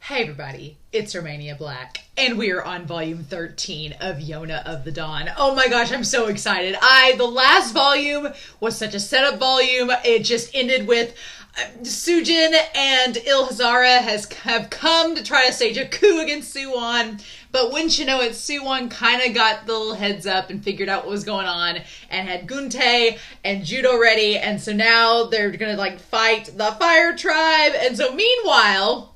Hey everybody, it's Romania Black, and we are on volume 13 of Yona of the Dawn. Oh my gosh, I'm so excited. The last volume was such a setup volume. It just ended with Sujin and Ilhazara have come to try to stage a coup against Soo-won, but wouldn't you know it, Soo-won kind of got the little heads up and figured out what was going on and had Guntae and Judo ready, and so now they're gonna fight the Fire Tribe. And so meanwhile,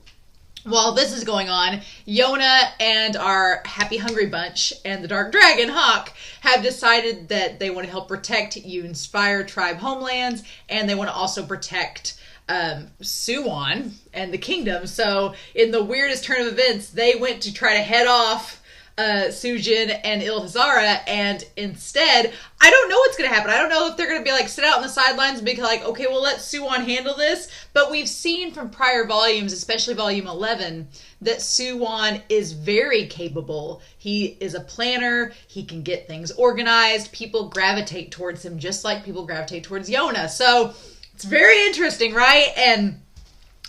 while this is going on, Yona and our Happy Hungry Bunch and the Dark Dragon, Hak, have decided that they want to help protect Yoon's Fire Tribe homelands, and they want to also protect Suwon and the kingdom. So in the weirdest turn of events, they went to try to head off Sujin and Ilhazara, and instead, I don't know what's going to happen. I don't know if they're going to be sit out on the sidelines and be okay, we'll let Suwon handle this. But we've seen from prior volumes, especially volume 11, that Suwon is very capable. He is a planner. He can get things organized. People gravitate towards him just like people gravitate towards Yona. So it's very interesting, right? And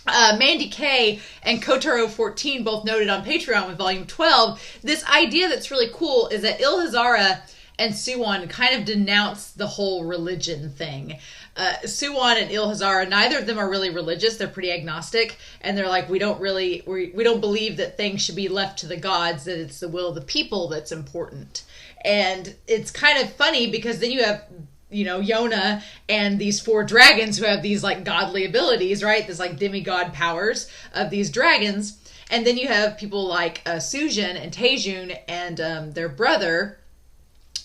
Mandy K and Kotaro14 both noted on Patreon with volume 12, this idea that's really cool is that Ilhazara and Suwon kind of denounce the whole religion thing. Suwon and Ilhazara, neither of them are really religious. They're pretty agnostic, and they're we don't believe that things should be left to the gods, that it's the will of the people that's important. And it's kind of funny because then you have Yona and these four dragons who have these godly abilities, right? This demigod powers of these dragons. And then you have people like Sujin and Taejun and their brother,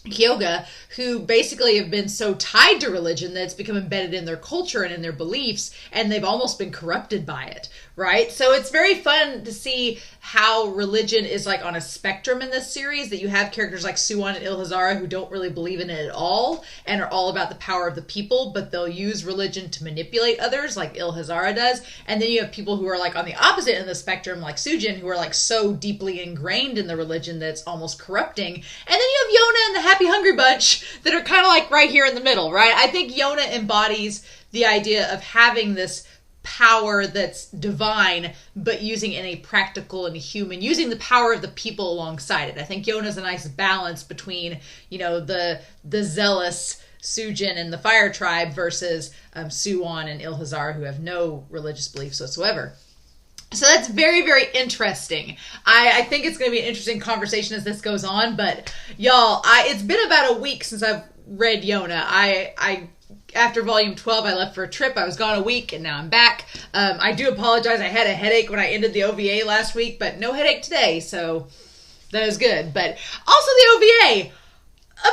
Hyoga, who basically have been so tied to religion that it's become embedded in their culture and in their beliefs, and they've almost been corrupted by it, right? So it's very fun to see how religion is on a spectrum in this series, that you have characters like Suwon and Ilhazara who don't really believe in it at all and are all about the power of the people, but they'll use religion to manipulate others like Ilhazara does. And then you have people who are on the opposite end of the spectrum, like Sujin, who are so deeply ingrained in the religion that it's almost corrupting. And then you have Yona and the Happy Hungry Bunch that are kind of right here in the middle, right? I think Yona embodies the idea of having this power that's divine, but using it in a practical and human, using the power of the people alongside it. I think Yona's a nice balance between, the zealous Sujin and the Fire Tribe versus Suwon and Ilhazar, who have no religious beliefs whatsoever. So that's very, very interesting. I think it's going to be an interesting conversation as this goes on, but y'all, it's been about a week since I've read Yona. After volume 12, I left for a trip. I was gone a week, and now I'm back. I do apologize. I had a headache when I ended the OVA last week, but no headache today, so that is good. But also the OVA,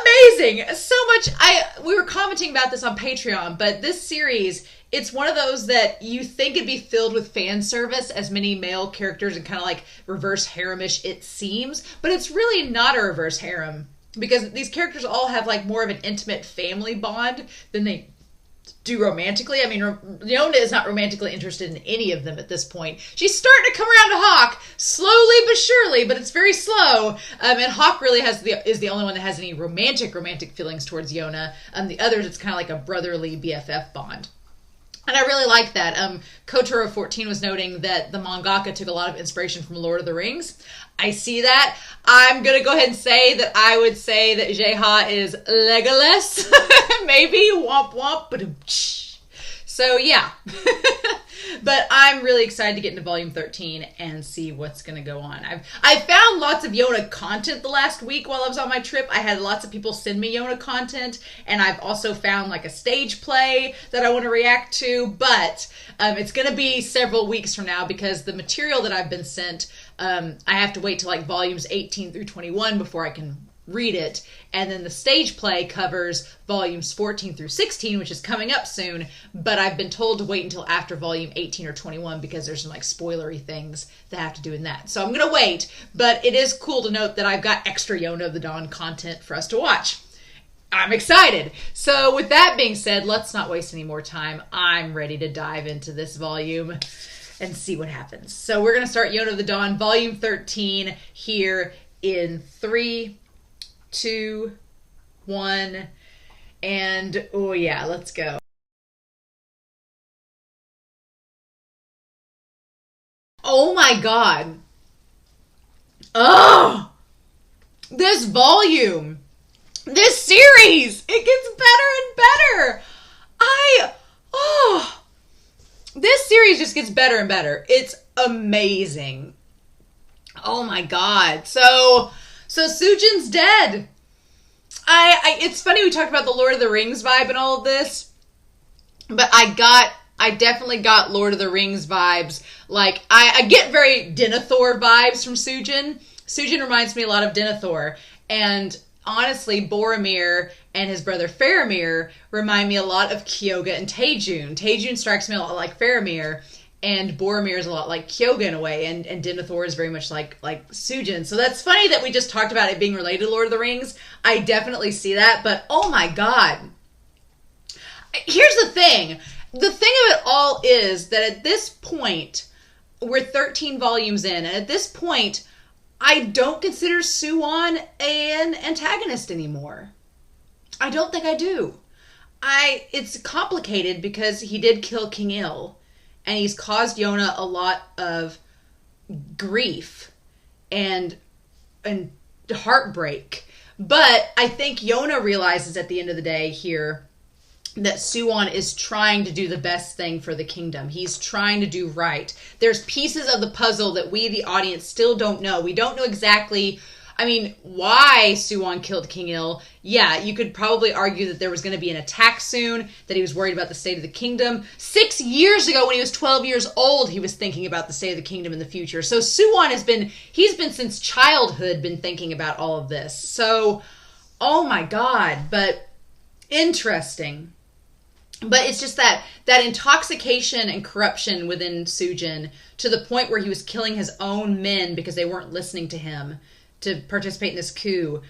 amazing. So much. We were commenting about this on Patreon, but this series, it's one of those that you think it'd be filled with fan service, as many male characters, and kind of reverse harem-ish it seems, but it's really not a reverse harem, because these characters all have more of an intimate family bond than they do romantically. I mean, Yona is not romantically interested in any of them at this point. She's starting to come around to Hak, slowly but surely, but it's very slow. And Hak really is the only one that has any romantic feelings towards Yona. The others, it's kind of a brotherly BFF bond. And I really like that. Kotaro14 was noting that the mangaka took a lot of inspiration from Lord of the Rings. I see that. I'm going to go ahead and say that I would say that Jae-ha is Legolas. Maybe. Womp womp. Ba-dum-tsh. So, yeah. But I'm really excited to get into volume 13 and see what's going to go on. I've found lots of Yona content the last week while I was on my trip. I had lots of people send me Yona content, and I've also found a stage play that I want to react to, but it's going to be several weeks from now because the material that I've been sent, I have to wait till volumes 18 through 21 before I can read it, and then the stage play covers volumes 14 through 16, which is coming up soon, but I've been told to wait until after volume 18 or 21 because there's some spoilery things that have to do in that. So I'm gonna wait, but it is cool to note that I've got extra Yona of the Dawn content for us to watch. I'm excited. So with that being said, let's not waste any more time. I'm ready to dive into this volume and see what happens. So we're gonna start Yona of the Dawn, volume 13, here in 3, 2, 1, and oh yeah, let's go. oh my god. Oh! This volume, this series, it gets better and better. This series just gets better and better. It's amazing. Oh my god. So Sujin's dead. It's funny we talked about the Lord of the Rings vibe and all of this, but I definitely got Lord of the Rings vibes. Like, I get very Denethor vibes from Sujin. Sujin reminds me a lot of Denethor. And honestly, Boromir and his brother Faramir remind me a lot of Kyoga and Taejun. Taejun strikes me a lot like Faramir, and Boromir is a lot like Kyoga in a way, and Denethor is very much like Sujin. So that's funny that we just talked about it being related to Lord of the Rings. I definitely see that, but oh my god. Here's the thing. The thing of it all is that at this point, we're 13 volumes in, and at this point, I don't consider Soo-won an antagonist anymore. I don't think I do. It's complicated because he did kill King Il, and he's caused Yona a lot of grief and heartbreak. But I think Yona realizes at the end of the day here that Soo-won is trying to do the best thing for the kingdom. He's trying to do right. There's pieces of the puzzle that we, the audience, still don't know. We don't know exactly, why Soo-won killed King Il. Yeah, you could probably argue that there was going to be an attack soon, that he was worried about the state of the kingdom. 6 years ago, when he was 12 years old, he was thinking about the state of the kingdom in the future. So Soo-won he's been since childhood been thinking about all of this. So, oh my god, but interesting. But it's just that intoxication and corruption within Sujin to the point where he was killing his own men because they weren't listening to him to participate in this coup.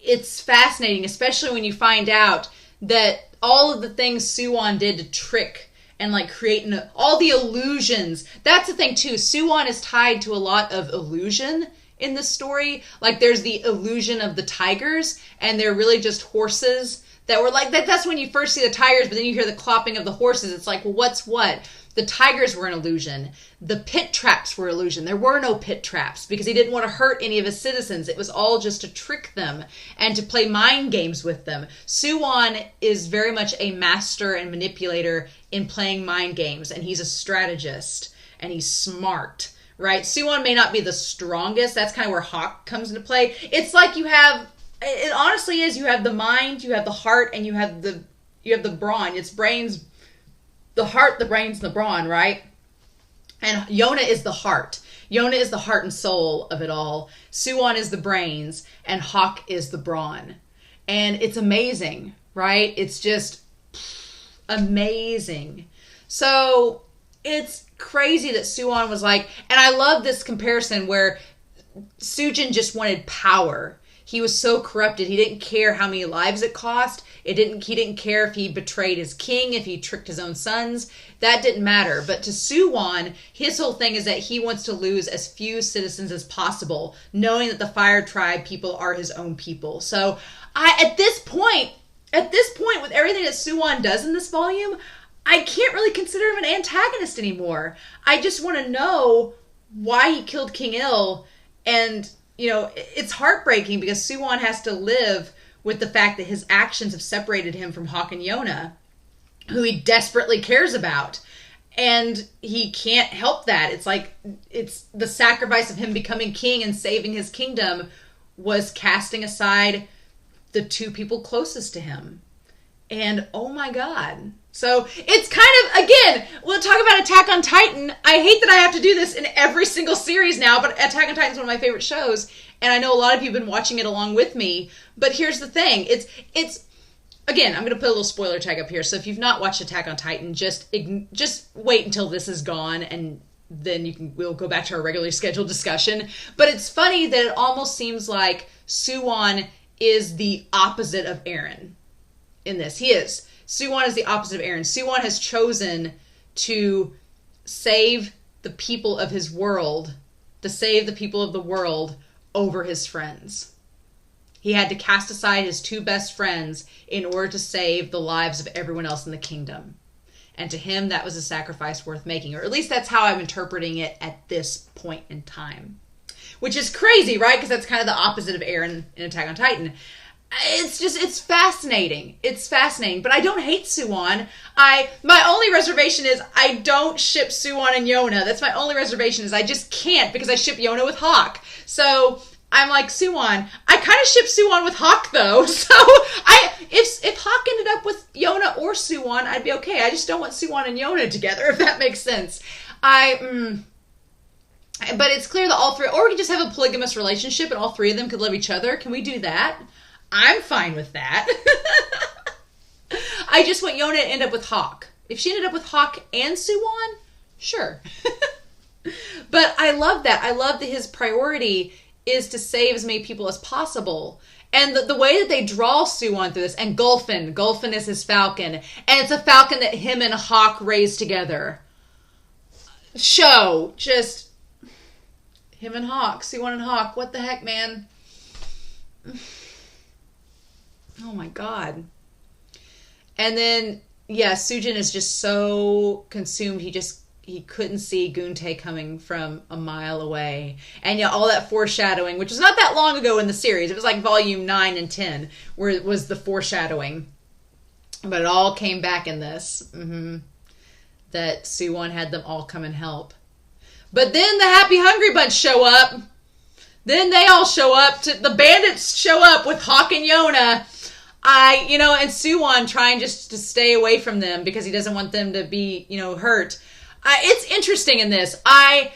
It's fascinating, especially when you find out that all of the things Soo-won did to trick and create all the illusions. That's the thing too. Soo-won is tied to a lot of illusion in this story. Like there's the illusion of the tigers, and they're really just horses that were that's when you first see the tigers, but then you hear the clopping of the horses. It's like, well, what's what? The tigers were an illusion. The pit traps were illusion. There were no pit traps because he didn't want to hurt any of his citizens. It was all just to trick them and to play mind games with them. Soo-won is very much a master and manipulator in playing mind games, and he's a strategist, and he's smart, right? Soo-won may not be the strongest. That's kind of where Hak comes into play. It's like it honestly is, you have the mind, you have the heart, and you have the brawn. It's brains, the heart, the brains, and the brawn, right? And Yona is the heart. Yona is the heart and soul of it all. Soo-won is the brains, and Hak is the brawn. And it's amazing, right? It's just amazing. So it's crazy that Soo-won was and I love this comparison where Sujin just wanted power. He was so corrupted. He didn't care how many lives it cost. He didn't care if he betrayed his king, if he tricked his own sons. That didn't matter. But to Soo-won, his whole thing is that he wants to lose as few citizens as possible, knowing that the Fire Tribe people are his own people. So at this point, with everything that Soo-won does in this volume, I can't really consider him an antagonist anymore. I just want to know why he killed King Il, and it's heartbreaking because Soo-won has to live with the fact that his actions have separated him from Hak and Yona, who he desperately cares about. And he can't help that. It's the sacrifice of him becoming king and saving his kingdom was casting aside the two people closest to him. And oh my god. So it's kind of, again, we'll talk about Attack on Titan. I hate that I have to do this in every single series now, but Attack on Titan is one of my favorite shows, and I know a lot of you have been watching it along with me. But here's the thing. It's again, I'm going to put a little spoiler tag up here, so if you've not watched Attack on Titan, just wait until this is gone, and then we'll go back to our regularly scheduled discussion. But it's funny that it almost seems like Soo-won is the opposite of Eren in this. He is. Soo-won is the opposite of Eren. Soo-won has chosen to save the people of his world, to save the people of the world over his friends. He had to cast aside his two best friends in order to save the lives of everyone else in the kingdom. And to him, that was a sacrifice worth making. Or at least that's how I'm interpreting it at this point in time. Which is crazy, right? Because that's kind of the opposite of Eren in Attack on Titan. It's fascinating. It's fascinating. But I don't hate Soo-won. My only reservation is I don't ship Soo-won and Yona. That's my only reservation, is I just can't, because I ship Yona with Hak. So I'm like, Soo-won. I kind of ship Soo-won with Hak, though. So if Hak ended up with Yona or Soo-won, I'd be okay. I just don't want Soo-won and Yona together, if that makes sense. But it's clear that all three, or we could just have a polygamous relationship and all three of them could love each other. Can we do that? I'm fine with that. I just want Yona to end up with Hak. If she ended up with Hak and Soo-won, sure. But I love that. I love that his priority is to save as many people as possible. And the way that they draw Soo-won through this, and Gulfin is his falcon, and it's a falcon that him and Hak raised together. Just him and Hak, Soo-won and Hak. What the heck, man? Oh my God. And then, yeah, Sujin is just so consumed. He couldn't see Guntae coming from a mile away. And yeah, all that foreshadowing, which was not that long ago in the series. It was like volume 9 and 10 where it was the foreshadowing. But it all came back in this. That Soo-won had them all come and help. But then the Happy Hungry Bunch show up. Then they all show up. The bandits show up with Hak and Yona. And Soo-won trying just to stay away from them because he doesn't want them to be, hurt. It's interesting in this. Jae-ha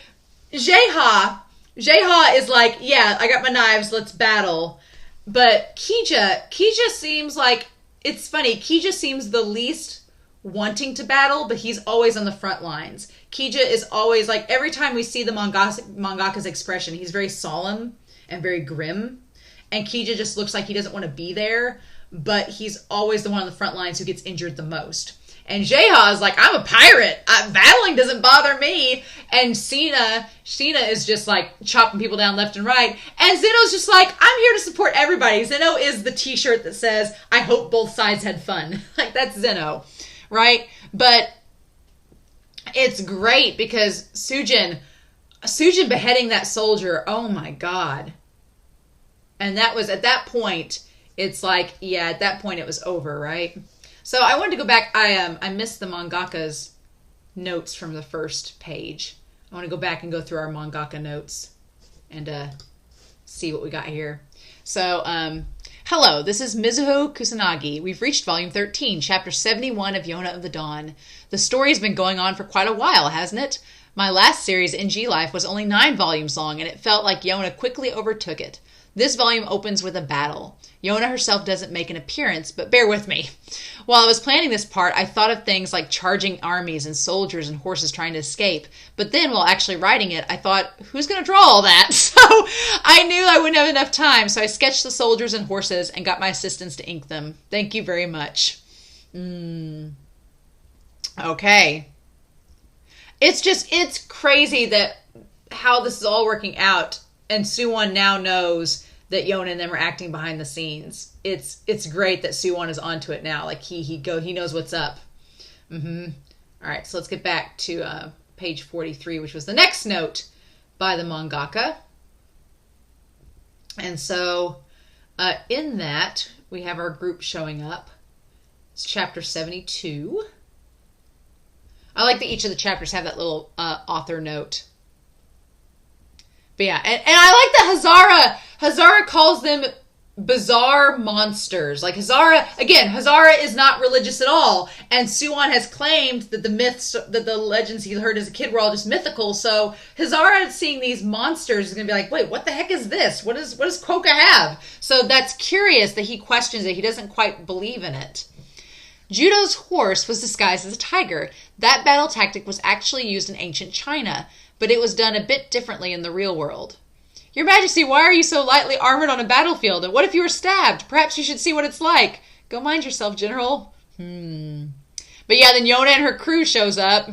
is like, yeah, I got my knives, let's battle. But Kija seems like, it's funny, Kija seems the least wanting to battle, but he's always on the front lines. Kija is always like, every time we see the mangaka's expression, he's very solemn and very grim. And Kija just looks like he doesn't want to be there, but he's always the one on the front lines who gets injured the most. And Jae-ha is like, I'm a pirate. Battling doesn't bother me. And Sheena is just like chopping people down left and right. And Zeno's just like, I'm here to support everybody. Zeno is the t-shirt that says, I hope both sides had fun. Like, that's Zeno, right? But it's great because Sujin beheading that soldier, oh my God. And that was, at that point, it's like, yeah, at that point it was over, right? So I wanted to go back. I missed the mangaka's notes from the first page. I want to go back and go through our mangaka notes and see what we got here. So, hello, this is Mizuho Kusanagi. We've reached volume 13, chapter 71 of Yona of the Dawn. The story's been going on for quite a while, hasn't it? My last series, NG Life, was only 9 volumes long, and it felt like Yona quickly overtook it. This volume opens with a battle. Yona herself doesn't make an appearance, but bear with me. While I was planning this part, I thought of things like charging armies and soldiers and horses trying to escape. But then, while actually writing it, I thought, who's going to draw all that? So I knew I wouldn't have enough time, so I sketched the soldiers and horses and got my assistants to ink them. Thank you very much. Okay. It's crazy that how this is all working out, and Soo-won now knows that Yona and them are acting behind the scenes. It's great that Soo-won is onto it now. Like he knows what's up. All right, so let's get back to page 43, which was the next note by the mangaka. And so in that, we have our group showing up. It's chapter 72. I like that each of the chapters have that little author note. But yeah, and I like that Hazara calls them bizarre monsters. Like Hazara is not religious at all. And Soo-won has claimed that the legends he heard as a kid were all just mythical. So Hazara seeing these monsters is going to be like, wait, what the heck is this? What does Koka have? So that's curious that he questions it. He doesn't quite believe in it. Judo's horse was disguised as a tiger. That battle tactic was actually used in ancient China, but it was done a bit differently in the real world. Your Majesty, why are you so lightly armored on a battlefield? And what if you were stabbed? Perhaps you should see what it's like. Go mind yourself, General. But yeah, then Yona and her crew shows up.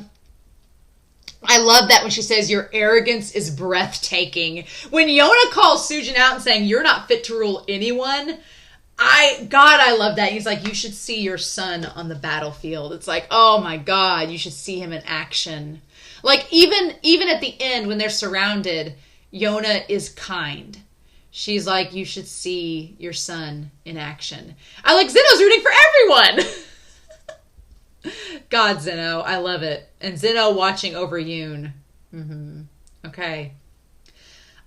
I love that when she says, your arrogance is breathtaking. When Yona calls Sujin out and saying, you're not fit to rule anyone, God, I love that. He's like, you should see your son on the battlefield. It's like, oh my God, you should see him in action. Like, even at the end when they're surrounded, Yona is kind. She's like, you should see your son in action. I like Zeno's rooting for everyone. God, Zeno, I love it. And Zeno watching over Yoon. Okay.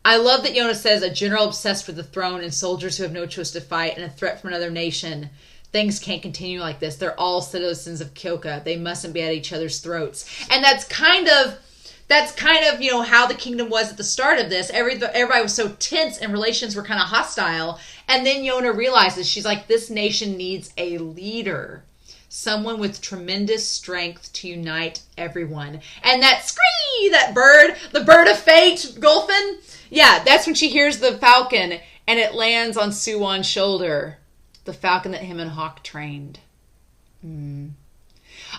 I love that Yona says a general obsessed with the throne and soldiers who have no choice to fight and a threat from another nation. Things can't continue like this. They're all citizens of Kyoka. They mustn't be at each other's throats. And that's kind of, you know, how the kingdom was at the start of this. Everybody was so tense and relations were kind of hostile. And then Yona realizes, she's like, this nation needs a leader. Someone with tremendous strength to unite everyone. And that scree, that bird, the bird of fate, Gulfin. Yeah, that's when she hears the falcon and it lands on Soo-won's shoulder. The falcon that him and Hak trained.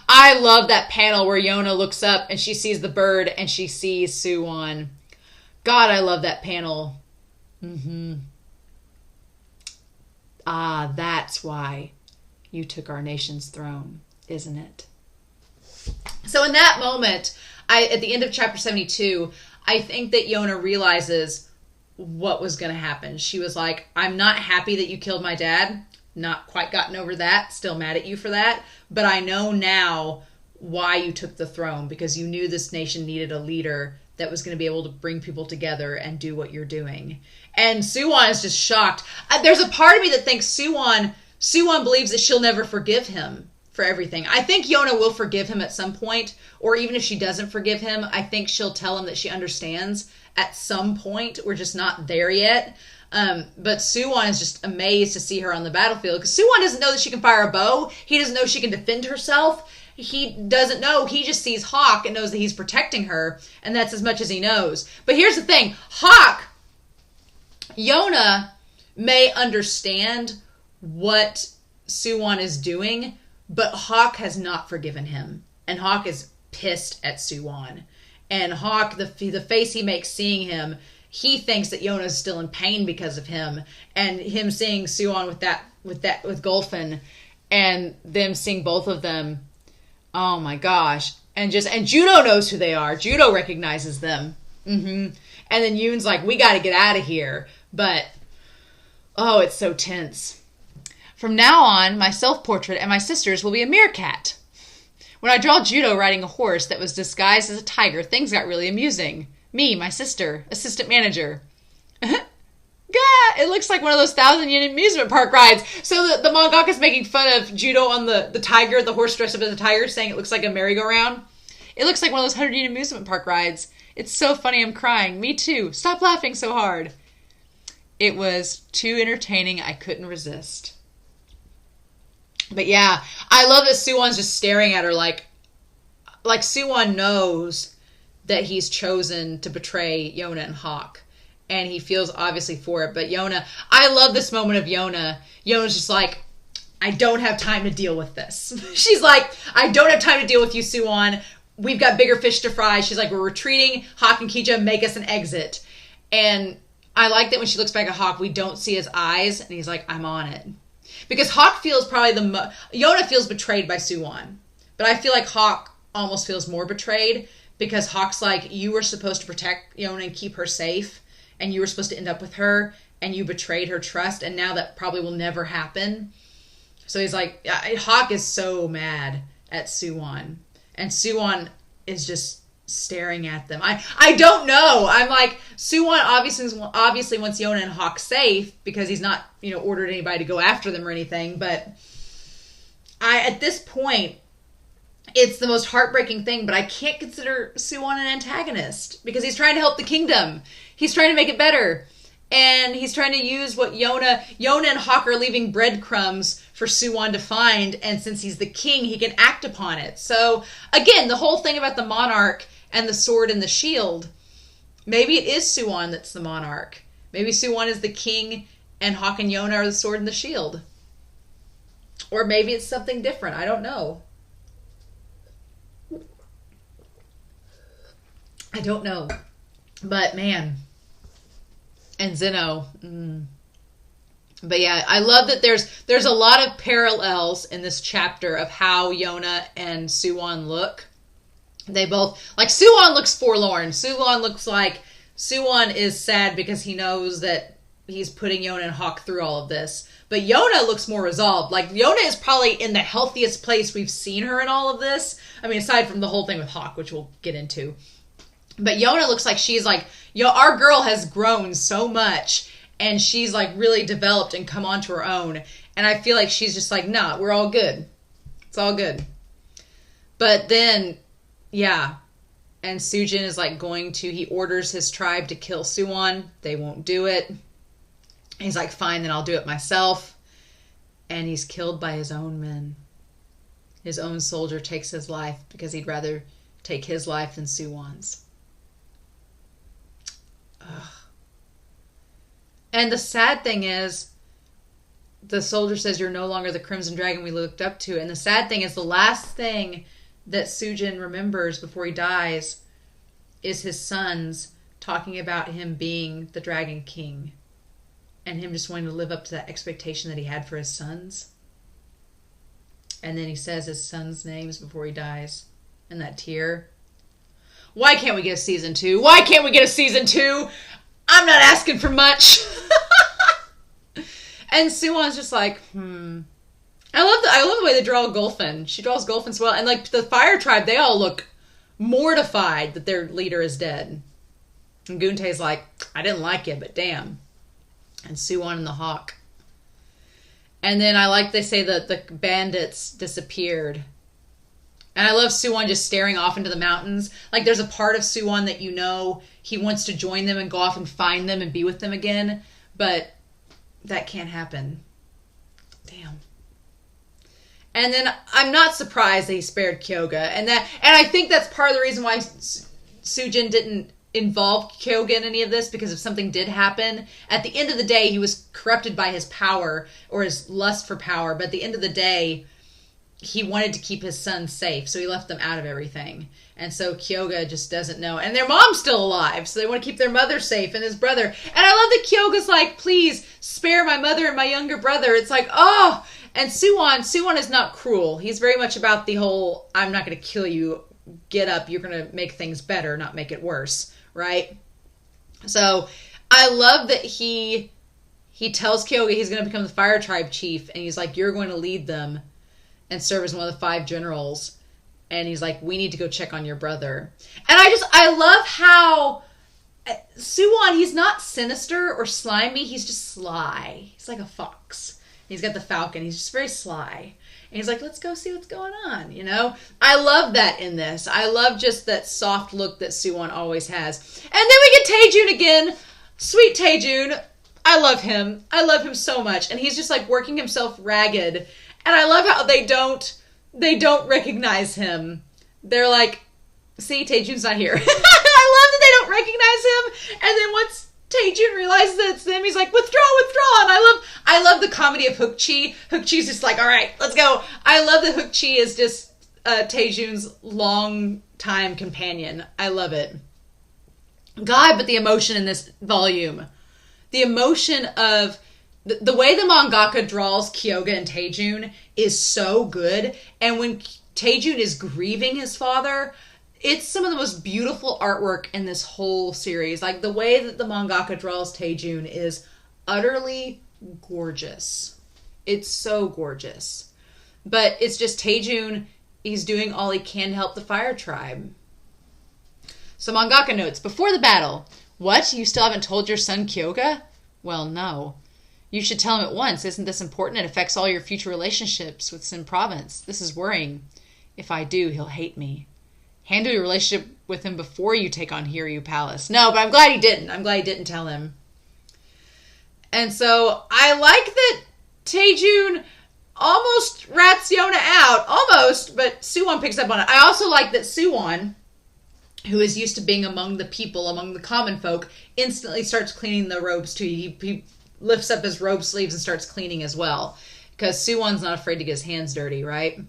I love that panel where Yona looks up and she sees the bird and she sees Soo-won. God, I love that panel. Ah, that's why you took our nation's throne, isn't it? So in that moment, at the end of chapter 72, I think that Yona realizes what was going to happen. She was like, I'm not happy that you killed my dad. Not quite gotten over that. Still mad at you for that. But I know now why you took the throne, because you knew this nation needed a leader that was going to be able to bring people together and do what you're doing. And Soo-won is just shocked. There's a part of me that thinks Soo-won believes that she'll never forgive him for everything. I think Yona will forgive him at some point, or even if she doesn't forgive him, I think she'll tell him that she understands at some point. We're just not there yet. But Soo-won is just amazed to see her on the battlefield, because Soo-won doesn't know that she can fire a bow. He doesn't know she can defend herself. He doesn't know. He just sees Hak and knows that he's protecting her, and that's as much as he knows. But here's the thing. Yona may understand what Soo-won is doing, but Hak has not forgiven him. And Hak is pissed at Soo-won. And Hak, the face he makes seeing him, he thinks that Yona is still in pain because of him. And him seeing Soo-won with Gulfin, and them seeing both of them, oh my gosh. And Judo knows who they are. Judo recognizes them. And then Yoon's like, we got to get out of here. But, oh, it's so tense. From now on, my self-portrait and my sister's will be a meerkat. When I draw Judo riding a horse that was disguised as a tiger, things got really amusing. Me, my sister, assistant manager. It looks like one of those 1,000-yen amusement park rides. So the mangaka is making fun of Judo on the tiger, the horse dressed up as a tiger, saying it looks like a merry-go-round. It looks like one of those 100-yen amusement park rides. It's so funny I'm crying. Me too. Stop laughing so hard. It was too entertaining. I couldn't resist. But yeah, I love that Soo-won's just staring at her like Soo-won knows that he's chosen to betray Yona and Hak. And he feels obviously for it. But Yona, I love this moment of Yona. Yona's just like, I don't have time to deal with this. She's like, I don't have time to deal with you, Soo-won. We've got bigger fish to fry. She's like, we're retreating. Hak and Kija make us an exit. And I like that when she looks back at Hak, we don't see his eyes. And he's like, I'm on it. Because Hak feels probably Yona feels betrayed by Soo-won. But I feel like Hak almost feels more betrayed, because Hak's like, you were supposed to protect Yona and keep her safe, and you were supposed to end up with her, and you betrayed her trust, and now that probably will never happen. So he's like, Hak is so mad at Soo-won, and Soo-won is just staring at them. I don't know. I'm like, Soo-won obviously wants Yona and Hak safe, because he's not, ordered anybody to go after them or anything, but at this point, it's the most heartbreaking thing, but I can't consider Soo-won an antagonist, because he's trying to help the kingdom. He's trying to make it better. And he's trying to use what Yona and Hak are leaving breadcrumbs for Soo-won to find, and since he's the king, he can act upon it. So, again, the whole thing about the monarch and the sword and the shield, maybe it is Soo-won that's the monarch. Maybe Soo-won is the king, and Hak and Yona are the sword and the shield. Or maybe it's something different. I don't know. I don't know. But, man. And Zeno. But yeah, I love that there's a lot of parallels in this chapter of how Yona and Soo-won look. They both, like, Soo-won looks forlorn. Soo-won is sad because he knows that he's putting Yona and Hak through all of this. But Yona looks more resolved. Like, Yona is probably in the healthiest place we've seen her in all of this. I mean, aside from the whole thing with Hak, which we'll get into. But Yona looks like she's like, our girl has grown so much. And she's, like, really developed and come onto her own. And I feel like she's just like, nah, we're all good. It's all good. But then, yeah. And Sujin is, like, he orders his tribe to kill Soo-won. They won't do it. He's like, fine, then I'll do it myself. And he's killed by his own men. His own soldier takes his life because he'd rather take his life than Soo-won's. Ugh. And the sad thing is, the soldier says, you're no longer the Crimson Dragon we looked up to. And the sad thing is, the last thing that Sujin remembers before he dies is his sons talking about him being the Dragon King. And him just wanting to live up to that expectation that he had for his sons. And then he says his sons' names before he dies. And that tear. Why can't we get a season 2? Why can't we get a season 2? I'm not asking for much. And Soo-won's just like, I love the way they draw Gulfin. She draws Gulfin so well. And like the Fire Tribe, they all look mortified that their leader is dead. And Gunte's like, I didn't like it, but damn. And Soo-won and the Hak. And then I like they say that the bandits disappeared. And I love Soo-won just staring off into the mountains. Like, there's a part of Soo-won that you know he wants to join them and go off and find them and be with them again. But that can't happen. Damn. And then I'm not surprised that he spared Kyoga. And I think that's part of the reason why Sujin didn't involve Kyoga in any of this, because if something did happen, at the end of the day, he was corrupted by his power or his lust for power. But at the end of the day, he wanted to keep his sons safe, so he left them out of everything. And so Kyoga just doesn't know. And their mom's still alive, so they want to keep their mother safe and his brother. And I love that Kyoga's like, please spare my mother and my younger brother. It's like, oh. And Soo-won is not cruel. He's very much about the whole, I'm not going to kill you, get up, you're going to make things better, not make it worse, right? So I love that he tells Kyoga he's going to become the Fire Tribe chief, and he's like, you're going to lead them and serve as one of the 5 generals. And he's like, we need to go check on your brother. And I love how Soo-won, he's not sinister or slimy. He's just sly. He's like a fox. He's got the falcon. He's just very sly. And he's like, let's go see what's going on, you know? I love that in this. I love just that soft look that Soo-won always has. And then we get Taejun again. Sweet Taejun. I love him. I love him so much. And he's just like working himself ragged. And I love how they don't recognize him. They're like, see, Taejun's not here. I love that they don't recognize him. And then once Taejun realizes that it's them, he's like, withdraw. And I love the comedy of Hook-chi. Hook-chi's just like, all right, let's go. I love that Hook-chi is just Taejun's long-time companion. I love it. God, but the emotion in this volume. The emotion of the way the mangaka draws Kyoga and Taejun is so good. And when Taejun is grieving his father, it's some of the most beautiful artwork in this whole series. Like, the way that the mangaka draws Taejun is utterly gorgeous. It's so gorgeous. But it's just Taejun, he's doing all he can to help the Fire Tribe. So mangaka notes, before the battle, what? You still haven't told your son Kyoga? Well, no. You should tell him at once. Isn't this important? It affects all your future relationships with Sin Province. This is worrying. If I do, he'll hate me. Handle your relationship with him before you take on Hiryu Palace. No, but I'm glad he didn't. I'm glad he didn't tell him. And so I like that Taejun almost rats Yona out. Almost, but Soo-won picks up on it. I also like that Soo-won, who is used to being among the people, among the common folk, instantly starts cleaning the robes too. He lifts up his robe sleeves and starts cleaning as well. Because Soo-won's not afraid to get his hands dirty, right?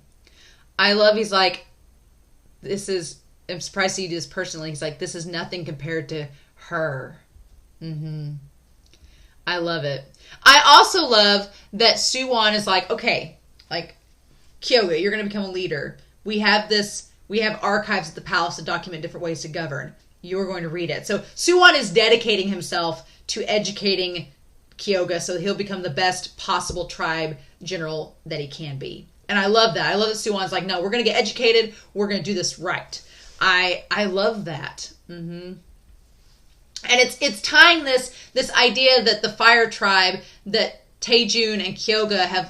I love, he's like, I'm surprised he did this personally. He's like, this is nothing compared to her. I love it. I also love that Soo-won is like, okay, like, Kyoga, you're going to become a leader. We have archives at the palace that document different ways to govern. You're going to read it. So Soo-won is dedicating himself to educating Kyoga so that he'll become the best possible tribe general that he can be. And I love that. I love that Soo-won's like, no, we're going to get educated. We're going to do this right. I love that. Mm-hmm. And it's tying this idea that the fire tribe, that Taejun and Kyoga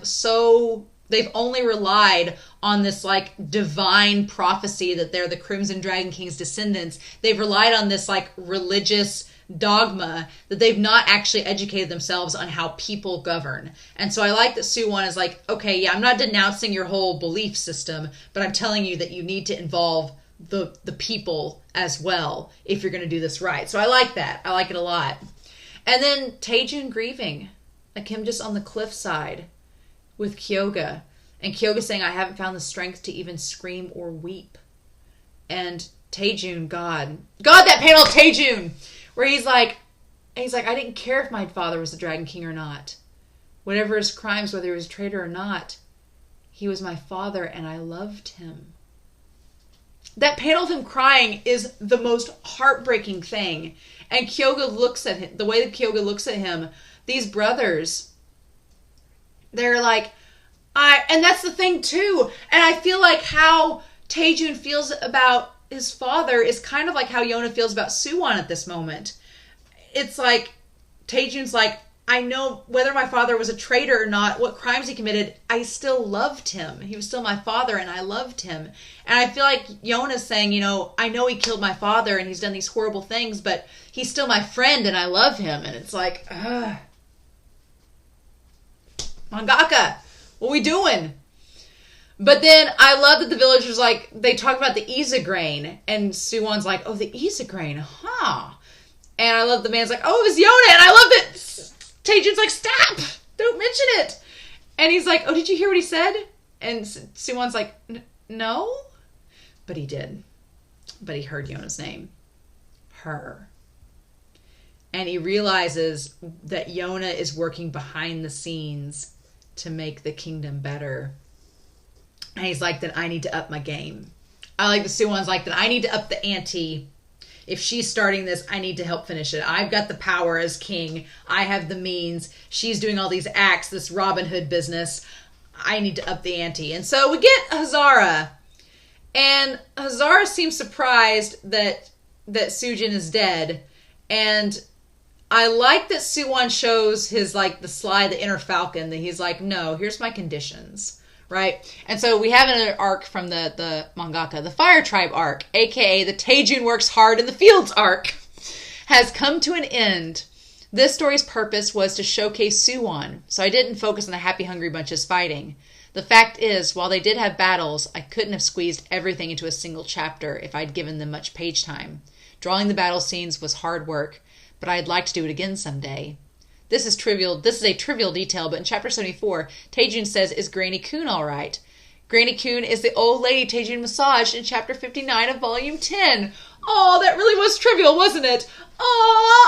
they've only relied on this like divine prophecy that they're the Crimson Dragon King's descendants. They've relied on this like religious dogma that they've not actually educated themselves on how people govern. And so I like that Soo-won is like, okay, yeah, I'm not denouncing your whole belief system, but I'm telling you that you need to involve the people as well if you're going to do this right. So I like that. I like it a lot. And then Taejun grieving, like him just on the cliffside with Kyoga, and Kyoga saying, I haven't found the strength to even scream or weep. And Taejun, God, that panel of Taejun, where he's like, I didn't care if my father was the Dragon King or not. Whatever his crimes, whether he was a traitor or not, he was my father and I loved him. That panel of him crying is the most heartbreaking thing. And Kyoga looks at him, the way that Kyoga looks at him, these brothers, they're like, and that's the thing too. And I feel like how Taejun feels about his father is kind of like how Yona feels about Soo-won at this moment. It's like, Taejun's like, I know whether my father was a traitor or not, what crimes he committed, I still loved him. He was still my father and I loved him. And I feel like Yona's saying, I know he killed my father and he's done these horrible things, but he's still my friend and I love him. And it's like, Mangaka, what we doing? But then I love that the villagers, like, they talk about the Isa grain, and Soo-won's like, oh, the Isa grain, huh? And I love the man's like, oh, it was Yona, and I love that Taejun's like, stop, don't mention it. And he's like, oh, did you hear what he said? And Soo-won's like, no? But he did. But he heard Yona's name. Her. And he realizes that Yona is working behind the scenes to make the kingdom better. And he's like, then I need to up my game. I like the Soo-won's like, then I need to up the ante. If she's starting this, I need to help finish it. I've got the power as king. I have the means. She's doing all these acts, this Robin Hood business. I need to up the ante. And so we get Hazara. And Hazara seems surprised that Sujin is dead. And I like that Soo-won shows his, like, the inner falcon, that he's like, no, here's my conditions. Right? And so we have another arc from the mangaka. The Fire Tribe arc, aka the Taejun works hard in the fields arc, has come to an end. This story's purpose was to showcase Soo-won, so I didn't focus on the happy hungry bunches fighting. The fact is, while they did have battles, I couldn't have squeezed everything into a single chapter if I'd given them much page time. Drawing the battle scenes was hard work, but I'd like to do it again someday. This is a trivial detail, but in chapter 74, Taejun says, is Granny Kun all right? Granny Kun is the old lady Taejun massaged in chapter 59 of volume 10. Oh, that really was trivial, wasn't it? Oh,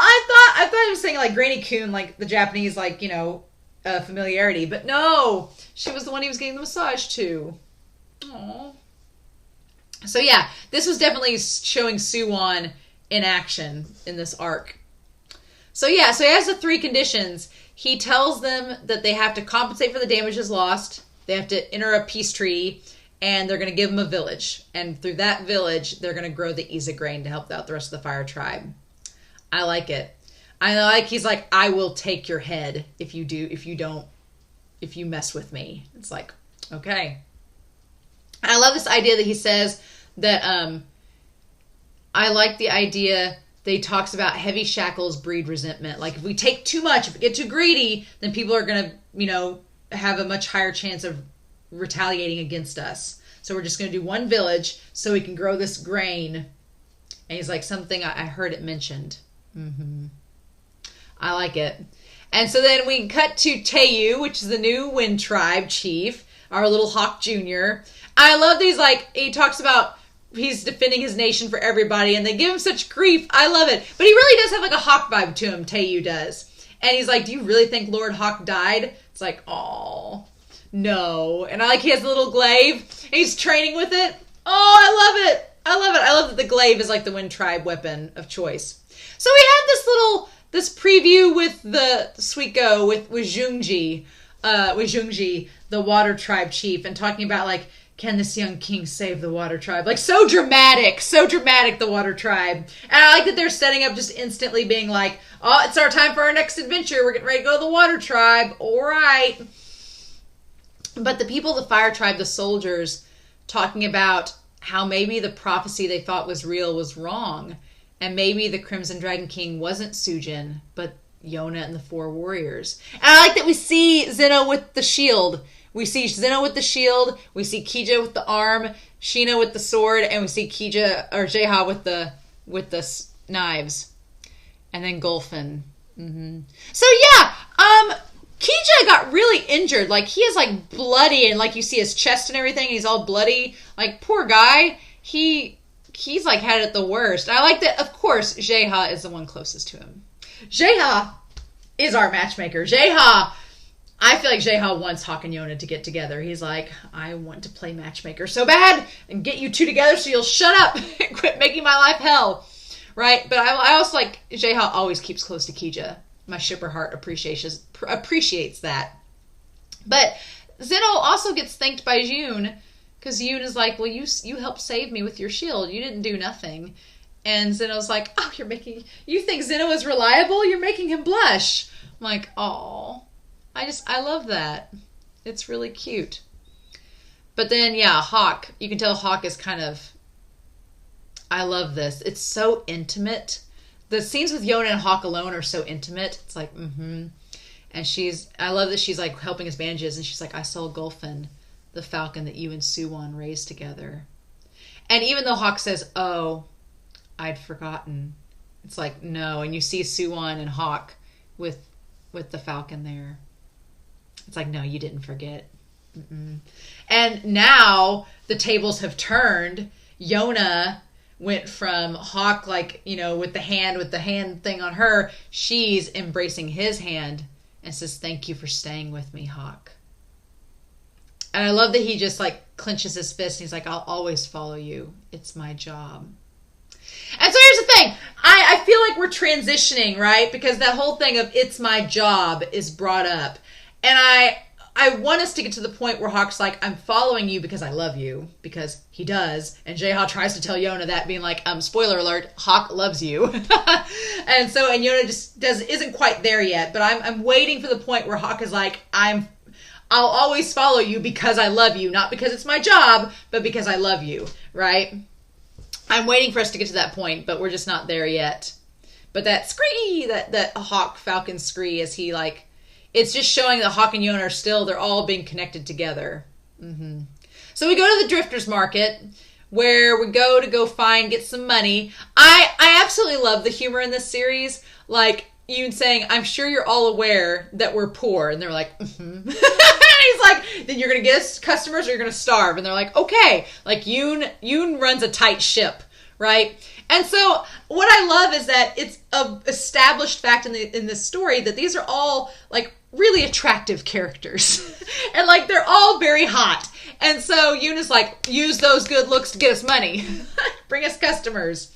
I thought he was saying like Granny Kun, like the Japanese, like, familiarity. But no, she was the one he was getting the massage to. Oh. So yeah, this was definitely showing Soo-won in action in this arc. So yeah, so he has the 3 conditions. He tells them that they have to compensate for the damages lost. They have to enter a peace treaty, and they're going to give them a village. And through that village, they're going to grow the Isa grain to help out the rest of the Fire Tribe. I like it. He's like, I will take your head if you mess with me. It's like, okay. And I love this idea that he says that, I like the idea that he talks about heavy shackles breed resentment. Like, if we take too much, if we get too greedy, then people are going to, have a much higher chance of retaliating against us. So we're just going to do one village so we can grow this grain. And he's like, something I heard it mentioned. Mm-hmm. I like it. And so then we cut to Taeyu, which is the new Wind Tribe chief, our little Hawk Jr. I love these, like, he talks about he's defending his nation for everybody, and they give him such grief. I love it. But he really does have, like, a Hawk vibe to him, Taeyu does. And he's like, do you really think Lord Hawk died? It's like, oh, no. And I like, he has the little glaive, and he's training with it. Oh, I love it. I love it. I love that the glaive is like the Wind Tribe weapon of choice. So we had this preview with the Suiko with Junji, the Water Tribe chief, and talking about like, can this young king save the Water Tribe? Like, so dramatic, the Water Tribe. And I like that they're setting up just instantly being like, oh, it's our time for our next adventure. We're getting ready to go to the Water Tribe. All right. But the people of the Fire Tribe, the soldiers, talking about how maybe the prophecy they thought was real was wrong. And maybe the Crimson Dragon King wasn't Sujin, but Yona and the Four Warriors. And I like that we see Zeno with the shield. We see Zeno with the shield. We see Kija with the arm, Shino with the sword, and we see Jae-ha with the knives. And then Gulfin. So yeah, Kija got really injured. Like, he is like bloody, and like you see his chest and everything, and he's all bloody. Like, poor guy. He's like had it the worst. I like that, of course, Jae-ha is the one closest to him. Jae-ha is our matchmaker. Jae-ha, I feel like Jae-ha wants Hak and Yona to get together. He's like, I want to play matchmaker so bad and get you two together so you'll shut up and quit making my life hell. Right? But I also like Jae-ha always keeps close to Kija. My shipper heart appreciates that. But Zeno also gets thanked by Yoon, because Yoon is like, well, you helped save me with your shield. You didn't do nothing. And Zeno's like, oh, you think Zeno is reliable? You're making him blush. I'm like, oh, I love that. It's really cute. But then, yeah, Hawk. You can tell Hawk is kind of, I love this. It's so intimate. The scenes with Yona and Hawk alone are so intimate. It's like, And I love that she's like helping his bandages, and she's like, I saw Gulfin, the falcon that you and Soo-won raised together. And even though Hawk says, oh, I'd forgotten, it's like, no. And you see Soo-won and Hawk with the falcon there. It's like, no, you didn't forget. And now the tables have turned. Yona went from Hawk, like, with the hand thing on her, she's embracing his hand and says, thank you for staying with me, Hawk. And I love that he just like clenches his fist and he's like, I'll always follow you. It's my job. And so here's the thing. I feel like we're transitioning, right? Because that whole thing of it's my job is brought up. And I want us to get to the point where Hawk's like, I'm following you because I love you. Because he does. And Jae-ha tries to tell Yona that, being like, spoiler alert, Hawk loves you. and Yona just isn't quite there yet. But I'm waiting for the point where Hawk is like, I'll always follow you because I love you. Not because it's my job, but because I love you, right? I'm waiting for us to get to that point, but we're just not there yet. But that scree, that Hawk Falcon scree, is he like, it's just showing that Hawk and Yona are still, they're all being connected together. So we go to the Drifters Market, where we go to get some money. I absolutely love the humor in this series. Like, Yoon saying, I'm sure you're all aware that we're poor. And they're like, and he's like, then you're going to get us customers or you're going to starve. And they're like, okay. Like, Yoon runs a tight ship, right? And so what I love is that it's an established fact in this story that these are all, like, really attractive characters. And, like, they're all very hot. And so Yoon is like, use those good looks to get us money. Bring us customers.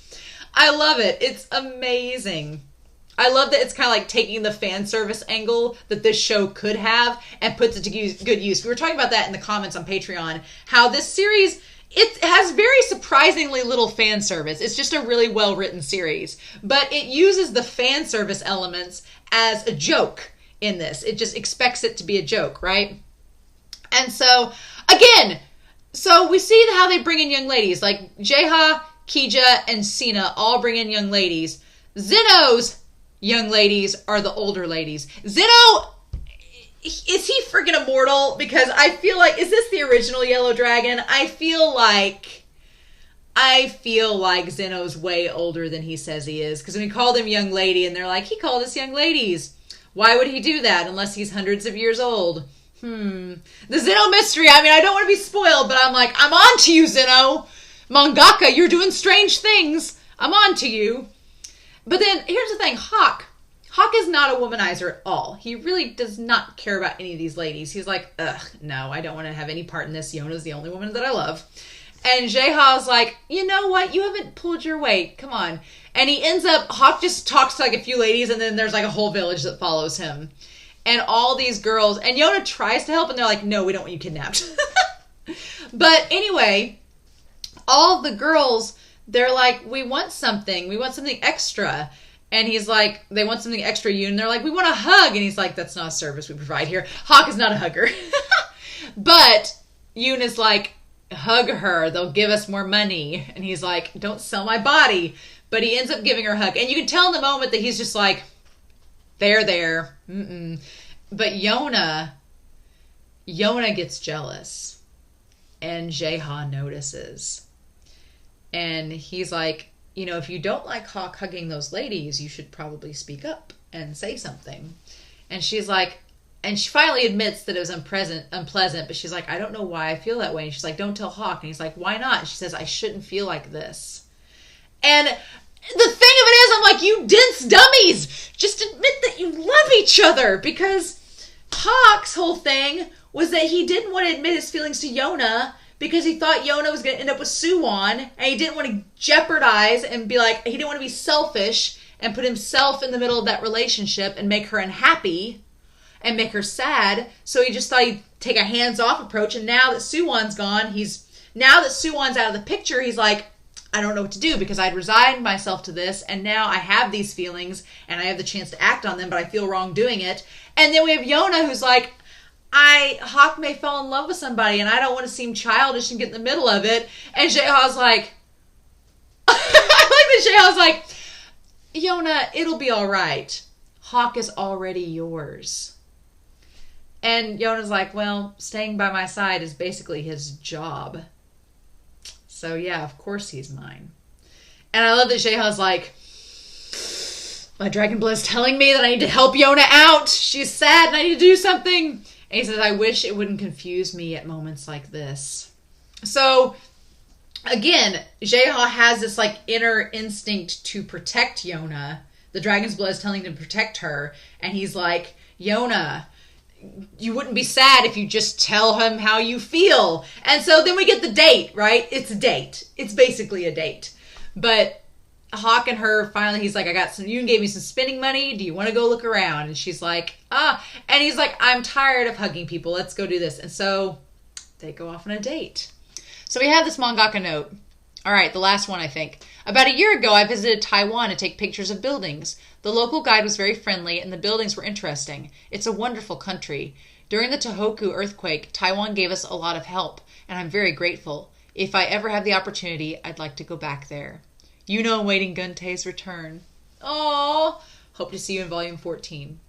I love it. It's amazing. I love that it's kind of like taking the fan service angle that this show could have and puts it to good use. We were talking about that in the comments on Patreon, how this series, it has very surprisingly little fan service. It's just a really well-written series. But it uses the fan service elements as a joke in this. It just expects it to be a joke, right? And so, again, so we see how they bring in young ladies. Like, Jae-ha, Kija, and Sina all bring in young ladies. Zeno's young ladies are the older ladies. Zeno, is he freaking immortal? Because I feel like, is this the original Yellow Dragon? I feel like Zeno's way older than he says he is. Because when he called him young lady, and they're like, he called us young ladies. Why would he do that unless he's hundreds of years old? The Zeno mystery. I mean, I don't want to be spoiled, but I'm like, I'm on to you, Zeno. Mangaka, you're doing strange things. I'm on to you. But then, here's the thing, Hawk. Hawk is not a womanizer at all. He really does not care about any of these ladies. He's like, ugh, no, I don't want to have any part in this. Yona's the only woman that I love. And Jae-ha's like, you know what? You haven't pulled your weight. Come on. And he ends up, Hak just talks to like a few ladies, and then there's like a whole village that follows him. And all these girls, and Yona tries to help, and they're like, no, we don't want you kidnapped. But anyway, all the girls, they're like, we want something extra. And he's like, they want something extra, Yoon. And they're like, we want a hug. And he's like, that's not a service we provide here. Hak is not a hugger. But Yoon is like, hug her. They'll give us more money. And he's like, don't sell my body. But he ends up giving her a hug. And you can tell in the moment that he's just like, there. Mm-mm. But Yona gets jealous. And Jae-ha notices. And he's like, you know, if you don't like Hak hugging those ladies, you should probably speak up and say something. And she's like, and she finally admits that it was unpleasant, but she's like, I don't know why I feel that way. And she's like, don't tell Hak. And he's like, why not? And she says, I shouldn't feel like this. And the thing of it is, I'm like, you dense dummies, just admit that you love each other. Because Hak's whole thing was that he didn't want to admit his feelings to Yona because he thought Yona was going to end up with Soo-won, and he didn't want to jeopardize and be like, he didn't want to be selfish and put himself in the middle of that relationship and make her unhappy and make her sad. So he just thought he'd take a hands-off approach. And now that Soo-won's gone, now that Soo-won's out of the picture, he's like, I don't know what to do because I'd resigned myself to this, and now I have these feelings and I have the chance to act on them, but I feel wrong doing it. And then we have Yona who's like, Hak may fall in love with somebody and I don't want to seem childish and get in the middle of it. And Jae-ha's like, I like that Jae-ha's like, Yona, it'll be all right. Hak is already yours. And Yona's like, well, staying by my side is basically his job. So yeah, of course he's mine. And I love that Jae-ha's like, my dragon blood is telling me that I need to help Yona out. She's sad and I need to do something. And he says, I wish it wouldn't confuse me at moments like this. So, again, Jae-ha has this like inner instinct to protect Yona. The dragon's blood is telling him to protect her. And he's like, Yona, you wouldn't be sad if you just tell him how you feel. And so then we get the date, right? It's a date. It's basically a date. But Hak and her, finally, he's like, you gave me some spending money. Do you want to go look around? And she's like, and he's like, I'm tired of hugging people. Let's go do this. And so they go off on a date. So we have this mangaka note. All right, the last one, I think. About a year ago, I visited Taiwan to take pictures of buildings. The local guide was very friendly and the buildings were interesting. It's a wonderful country. During the Tohoku earthquake, Taiwan gave us a lot of help, and I'm very grateful. If I ever have the opportunity, I'd like to go back there. You know, I'm waiting Guntae's return. Oh, hope to see you in volume 14.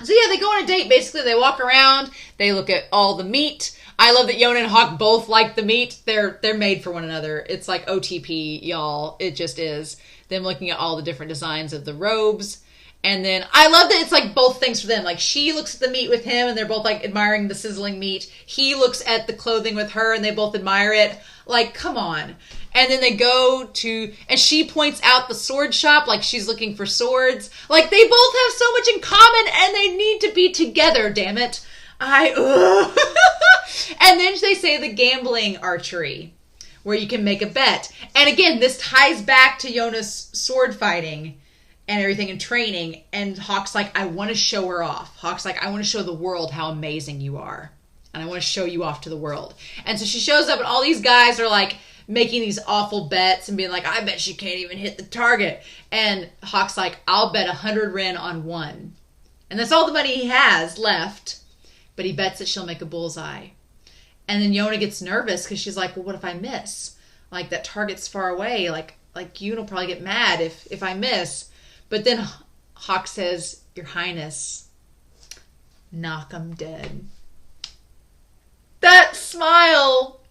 So yeah, they go on a date. Basically, they walk around. They look at all the meat. I love that Yona and Hak both like the meat. They're made for one another. It's like OTP, y'all. It just is. Them looking at all the different designs of the robes. And then I love that it's like both things for them. Like she looks at the meat with him and they're both like admiring the sizzling meat. He looks at the clothing with her and they both admire it. Like, come on. And then they go to, and she points out the sword shop, like she's looking for swords. Like they both have so much in common and they need to be together, damn it. And then they say the gambling archery, where you can make a bet. And again, this ties back to Yona's sword fighting and everything and training. And Hak's like, I want to show her off. Hak's like, I want to show the world how amazing you are. And I want to show you off to the world. And so she shows up and all these guys are like making these awful bets and being like, I bet she can't even hit the target. And Hak's like, I'll bet 100 ren on one. And that's all the money he has left. But he bets that she'll make a bullseye. And then Yona gets nervous because she's like, well, what if I miss? Like, that target's far away. Like Yoon will probably get mad if I miss. But then Hak says, Your Highness, knock 'em dead. That smile!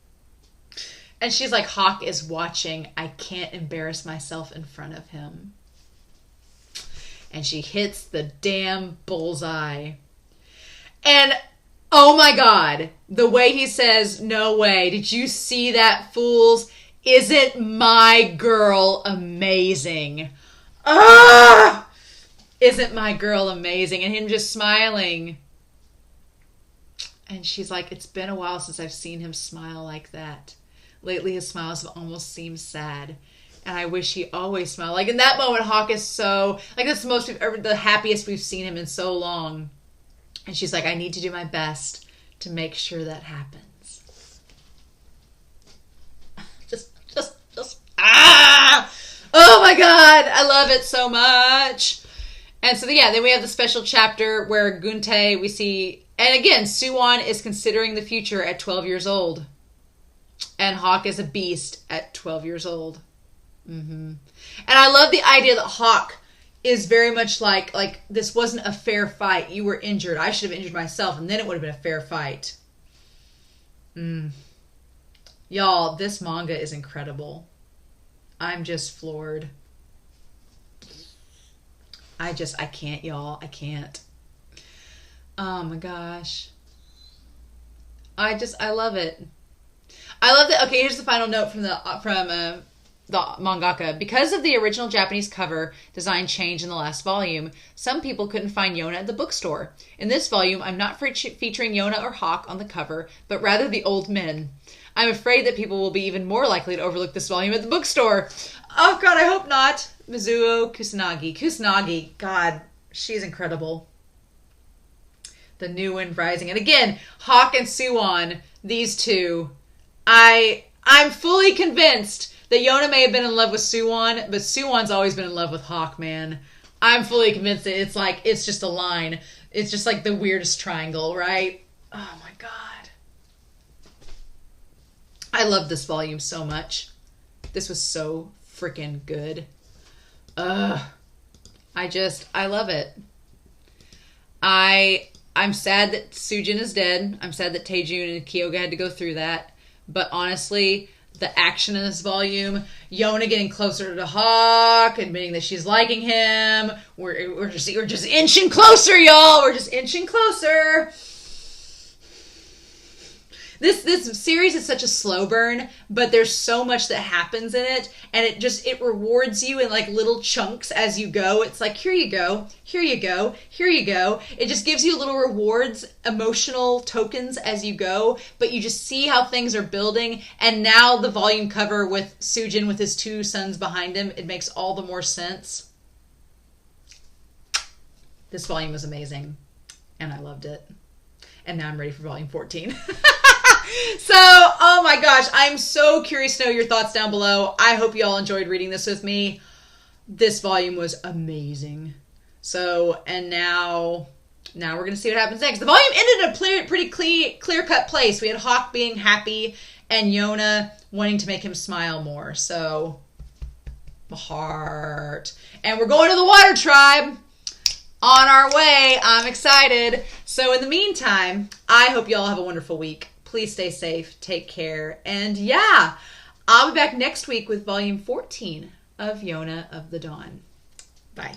And she's like, Hak is watching. I can't embarrass myself in front of him. And she hits the damn bullseye. And oh my God, the way he says, no way. Did you see that, fools? Isn't my girl amazing? Ah! Isn't my girl amazing? And him just smiling. And she's like, it's been a while since I've seen him smile like that. Lately his smiles have almost seemed sad. And I wish he always smiled. Like in that moment, Hak is so, like that's the happiest we've seen him in so long. And she's like, I need to do my best to make sure that happens. Oh my God. I love it so much. And so yeah, then we have the special chapter where Guntae, we see, and again, Soo-won is considering the future at 12 years old. And Hak is a beast at 12 years old. And I love the idea that Hak is very much like this wasn't a fair fight. You were injured. I should have injured myself, and then it would have been a fair fight. Y'all, this manga is incredible. I'm just floored. I can't, y'all. I can't. Oh my gosh. I love it. I love that. Okay, here's the final note from the mangaka. Because of the original Japanese cover design change in the last volume, some people couldn't find Yona at the bookstore. In this volume, I'm not featuring Yona or Hak on the cover, but rather the old men. I'm afraid that people will be even more likely to overlook this volume at the bookstore. Oh God, I hope not. Mizuo Kusanagi. Kusanagi, God, she's incredible. The New Wind Rising. And again, Hak and Suwon, these two. I'm fully convinced that Yona may have been in love with Soo-won, but Soo-won's always been in love with Hak, man. I'm fully convinced that it's just a line. It's just like the weirdest triangle, right? Oh my God. I love this volume so much. This was so freaking good. I love it. I'm sad that Sujin is dead. I'm sad that Taejun and Kyoga had to go through that. But honestly, the action in this volume, Yona getting closer to Hak, admitting that she's liking him. We're just inching closer, y'all. We're just inching closer. This series is such a slow burn, but there's so much that happens in it, and it rewards you in like little chunks as you go. It's like, here you go, here you go, here you go. It just gives you little rewards, emotional tokens as you go, but you just see how things are building, and now the volume cover with Sujin with his two sons behind him, it makes all the more sense. This volume was amazing, and I loved it. And now I'm ready for volume 14. So, oh my gosh, I'm so curious to know your thoughts down below. I hope you all enjoyed reading this with me. This volume was amazing. So, and now we're going to see what happens next. The volume ended in a pretty clear-cut place. We had Hak being happy and Yona wanting to make him smile more. So, my heart. And we're going to the Water Tribe. On our way. I'm excited. So in the meantime, I hope you all have a wonderful week. Please stay safe. Take care. And yeah, I'll be back next week with volume 14 of Yona of the Dawn. Bye.